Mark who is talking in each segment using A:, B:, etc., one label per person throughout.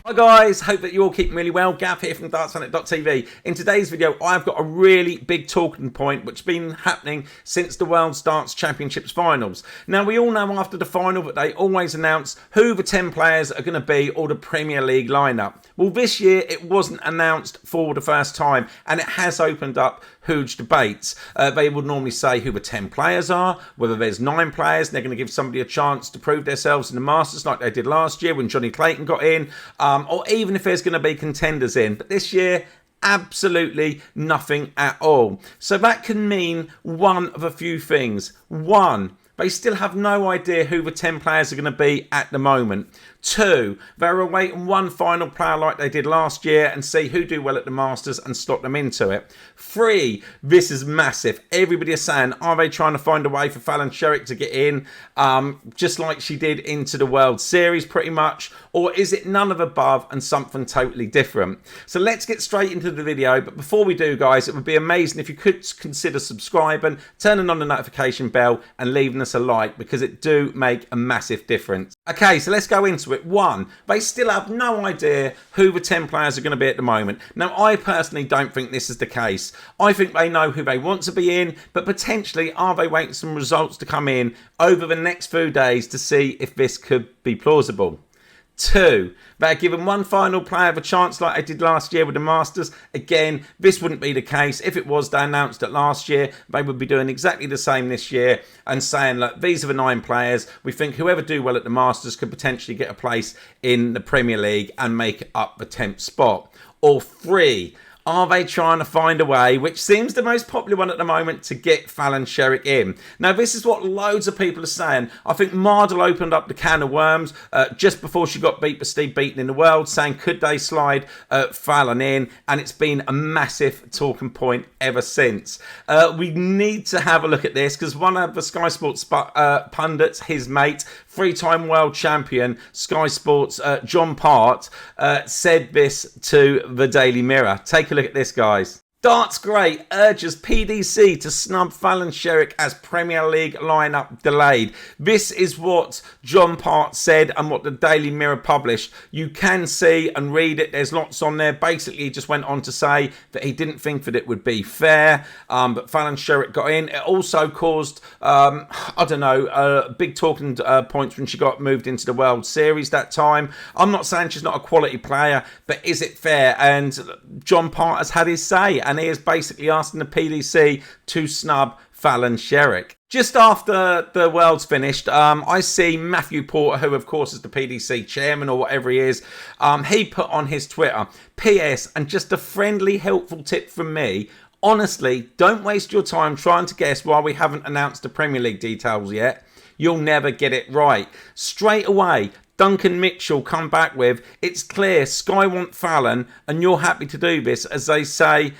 A: Hi guys, hope that you're all keeping really well. Gav here from dartsplanet.tv. In today's video, I've got a really big talking point which has been happening since the World Darts Championships finals. Now, we all know after the final that they always announce who the 10 players are going to be or the Premier League lineup. Well, this year it wasn't announced for the first time, and it has opened up huge debates. They would normally say who the 10 players are, whether there's 9 players and they're going to give somebody a chance to prove themselves in the Masters like they did last year when Johnny Clayton got in, or even if there's going to be contenders in. But this year, absolutely nothing at all. So that can mean one of a few things. One, they still have no idea who the 10 players are going to be at the moment. 2, they're awaiting one final player like they did last year and see who do well at the Masters and slot them into it. 3, this is massive. Everybody is saying, are they trying to find a way for Fallon Sherrock to get in, just like she did into the World Series pretty much? Or is it none of above and something totally different? So let's get straight into the video. But before we do, guys, it would be amazing if you could consider subscribing, turning on the notification bell and leaving us a like, because it do make a massive difference. Okay, so let's go into it. 1, they still have no idea who the 10 players are going to be at the moment. Now, I personally don't think this is the case. I think they know who they want to be in, but potentially are they waiting some results to come in over the next few days to see if this could be plausible? 2, they're giving one final player a chance like they did last year with the Masters. Again, this wouldn't be the case. If it was, they announced it last year. They would be doing exactly the same this year and saying, look, these are the 9 players. We think whoever do well at the Masters could potentially get a place in the Premier League and make up the 10th spot. Or 3, are they trying to find a way, which seems the most popular one at the moment, to get Fallon Sherrock in? Now, this is what loads of people are saying. I think Mardle opened up the can of worms just before she got beat by Steve Beaton in the World, saying could they slide Fallon in? And it's been a massive talking point ever since. We need to have a look at this, because one of the Sky Sports pundits, his mate, 3-time world champion, Sky Sports, John Part, said this to the Daily Mirror. Take a look at this, guys. Darts Great urges PDC to snub Fallon Sherrock as Premier League lineup delayed. This is what John Part said and what the Daily Mirror published. You can see and read it. There's lots on there. Basically, he just went on to say that he didn't think that it would be fair, but Fallon Sherrock got in. It also caused, big talking points when she got moved into the World Series that time. I'm not saying she's not a quality player, but is it fair? And John Part has had his say, and he is basically asking the PDC to snub Fallon Sherrock. Just after the World's finished, I see Matthew Porter, who of course is the PDC chairman or whatever he is, he put on his Twitter, PS, and just a friendly, helpful tip from me. Honestly, don't waste your time trying to guess why we haven't announced the Premier League details yet. You'll never get it right. Straight away, Duncan Mitchell come back with, it's clear Sky want Fallon and you're happy to do this, as they say,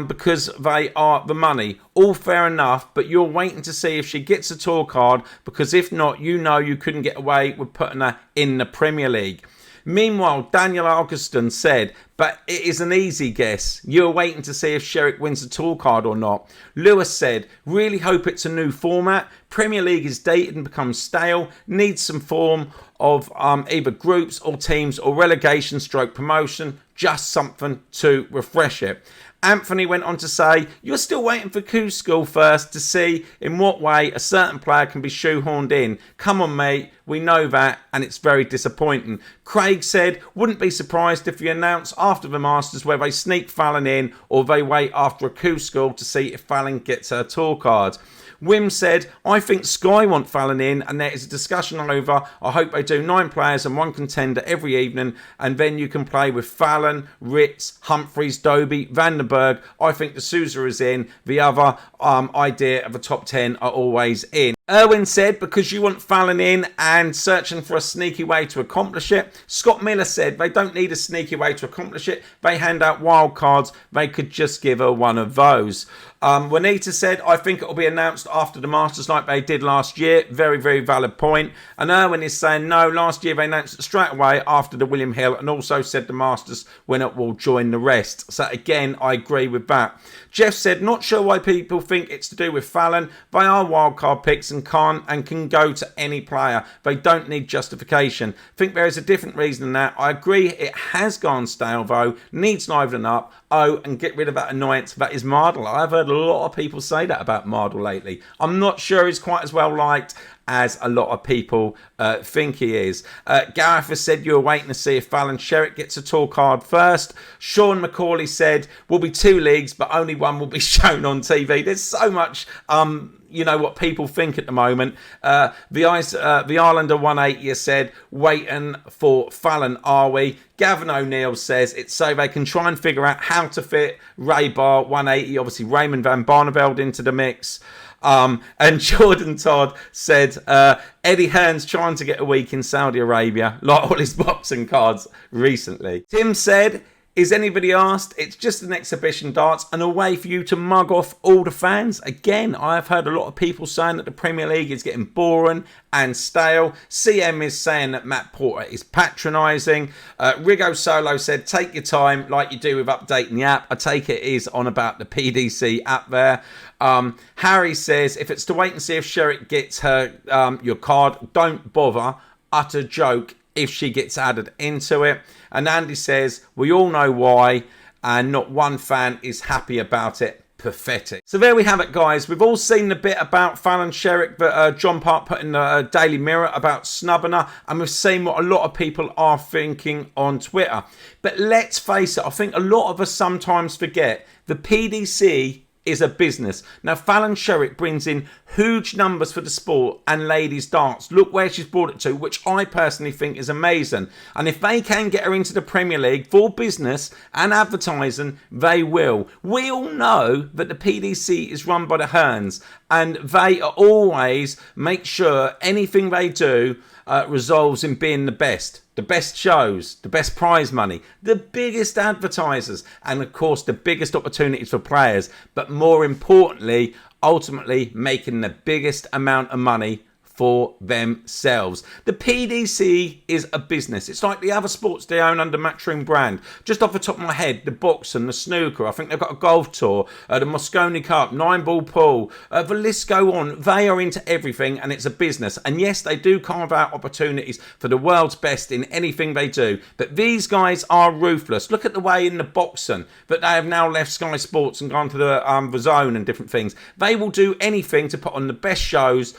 A: because they are the money. All fair enough, but you're waiting to see if she gets a tour card, because if not, you know you couldn't get away with putting her in the Premier League. Meanwhile, Daniel Augustin said, but it is an easy guess. You're waiting to see if Sherrock wins the tour card or not. Lewis said, really hope it's a new format. Premier League is dated and becomes stale. Needs some form of either groups or teams or relegation stroke promotion. Just something to refresh it. Anthony went on to say, you're still waiting for Coup School first to see in what way a certain player can be shoehorned in. Come on, mate. We know that, and it's very disappointing. Craig said, wouldn't be surprised if you announce after the Masters where they sneak Fallon in or they wait after a Coup School to see if Fallon gets her tour card. Wim said, I think Sky want Fallon in, and there is a discussion over. I hope they do 9 players and 1 contender every evening, and then you can play with Fallon, Ritz, Humphreys, Doby, Vandenberg. I think the Sousa is in. The other idea of a top 10 are always in. Erwin said, because you want Fallon in and searching for a sneaky way to accomplish it. Scott Miller said, they don't need a sneaky way to accomplish it. They hand out wild cards. They could just give her one of those. Juanita said, I think it will be announced after the Masters like they did last year. Very, very valid point. And Erwin is saying, no, last year they announced it straight away after the William Hill, and also said the Masters winner will join the rest. So again, I agree with that. Jeff said, not sure why people think it's to do with Fallon. They are wildcard picks and can go to any player. They don't need justification. I think there is a different reason than that. I agree it has gone stale though, needs livening up. Oh, and get rid of that annoyance that is Mardle. I've heard a lot of people say that about Mardle lately. I'm not sure he's quite as well liked as a lot of people think he is. Gareth has said you're waiting to see if Fallon Sherrock gets a tour card first. Sean McCauley said will be 2 leagues, but only one will be shown on TV. There's so much, you know, what people think at the moment. The Islander 180 has said waiting for Fallon, are we? Gavin O'Neill says it's so they can try and figure out how to fit Ray Bar 180, obviously Raymond van Barneveld into the mix. And Jordan Todd said Eddie Hearn's trying to get a week in Saudi Arabia, like all his boxing cards recently. Tim said, is anybody asked? It's just an exhibition darts and a way for you to mug off all the fans. Again, I've heard a lot of people saying that the Premier League is getting boring and stale. CM is saying that Matt Porter is patronising. Rigo Solo said, take your time like you do with updating the app. I take it is on about the PDC app there. Harry says, if it's to wait and see if Sherrock gets her your card, don't bother. Utter joke if she gets added into it. And Andy says, we all know why, and not one fan is happy about it. Pathetic. So there we have it, guys. We've all seen the bit about Fallon Sherrock that John Park put in the Daily Mirror about snubbing her, and we've seen what a lot of people are thinking on Twitter. But let's face it, I think a lot of us sometimes forget the PDC is a business. Now, Fallon Sherrock brings in huge numbers for the sport and ladies darts. Look where she's brought it to, which I personally think is amazing. And if they can get her into the Premier League for business and advertising, they will. We all know that the PDC is run by the Hearns, and they always make sure anything they do resolves in being the best shows, the best prize money, the biggest advertisers, and of course the biggest opportunities for players, but more importantly, ultimately making the biggest amount of money for themselves. The PDC is a business. It's like the other sports they own under Matchroom brand. Just off the top of my head, the boxing, the snooker, I think they've got a golf tour, the Moscone Cup, 9-ball pool, the list go on. They are into everything, and it's a business. And yes, they do carve out opportunities for the world's best in anything they do, but these guys are ruthless. Look at the way in the boxing that they have now left Sky Sports and gone to the Zone and different things. They will do anything to put on the best shows,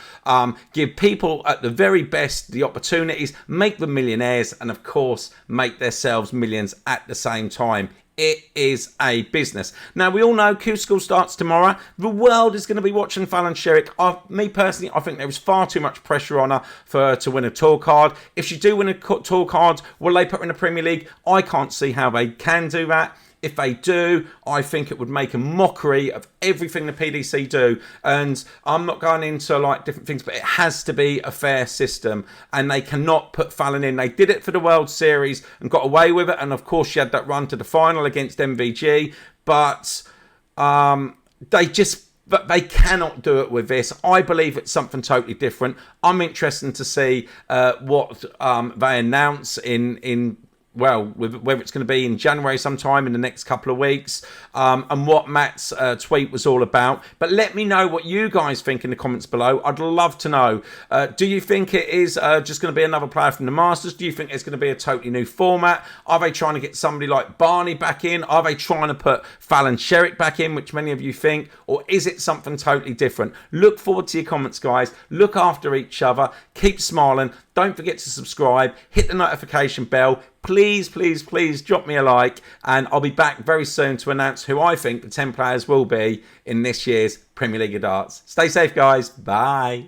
A: give people at the very best the opportunities, make them millionaires, and of course make themselves millions at the same time. It is a business. Now, we all know Q School starts tomorrow. The world is going to be watching Fallon Sherrock. Me personally, I think there is far too much pressure on her to win a tour card. If she do win a tour card, will they put her in the Premier League? I can't see how they can do that. If they do, I think it would make a mockery of everything the PDC do. And I'm not going into like different things, but it has to be a fair system, and they cannot put Fallon in. They did it for the World Series and got away with it. And of course, she had that run to the final against MVG, but they cannot do it with this. I believe it's something totally different. I'm interested to see what they announce whether it's going to be in January sometime in the next couple of weeks, and what Matt's tweet was all about. But let me know what you guys think in the comments below. I'd love to know. Do you think it is just going to be another player from the Masters? Do you think it's going to be a totally new format? Are they trying to get somebody like Barney back in? Are they trying to put Fallon Sherrock back in, which many of you think? Or is it something totally different? Look forward to your comments, guys. Look after each other. Keep smiling. Don't forget to subscribe. Hit the notification bell. Please, please, please drop me a like, and I'll be back very soon to announce who I think the 10 players will be in this year's Premier League of Darts. Stay safe, guys. Bye.